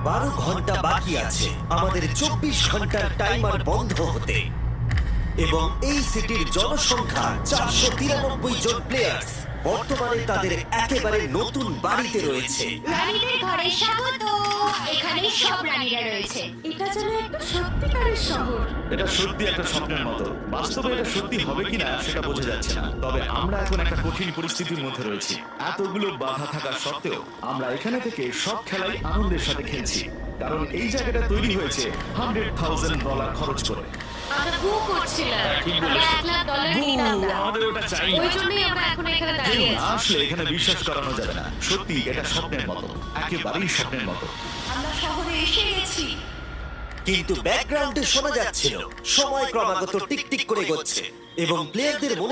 12 ঘন্টা বাকি আছে আমাদের 24 ঘন্টার টাইমার বন্ধ হতে, এবং এই সিটির জনসংখ্যা 493 জন প্লেয়ার্স বর্তমানে তাদের একেবারে নতুন বাড়িতে রয়েছে। রানীদের ঘরে স্বাগত। এখানে সব রানীরা রয়েছে। এটা যেন একটা সত্যিকারের শহর। এটা সত্যি একটা স্বপ্নের মতো। বাস্তবে এটা সত্যি হবে কিনা সেটা বোঝা যাচ্ছে না, তবে আমরা এখন একটা কঠিন পরিস্থিতির মধ্যে রয়েছি। এতগুলো বাধা থাকা সত্ত্বেও আমরা এখানে থেকে সব খেলাই আনন্দের সাথে খেলছি, কারণ এই জায়গাটা তৈরি হয়েছে $100,000 খরচ করে। আমরা গু করছিলাম। ঠিক আমরা বলেছো। $1,00,000 নিতাম না। আমাদের ওটা চাই না। ওই জন্যই আমরা এখন এখানে দাঁড়িয়ে আছি। আসলে এখানে বিশ্বাস করানো যাবে না, সত্যি এটা স্বপ্নের মতো, একেবারেই স্বপ্নের মতো। আমরা শহরে এসে গেছি। কিন্তু ব্যাকগ্রাউন্ডে শোনা যাচ্ছিল সময় ক্রমাগত টিকটিক করে এগোচ্ছে এবং প্লেয়ারদের মনে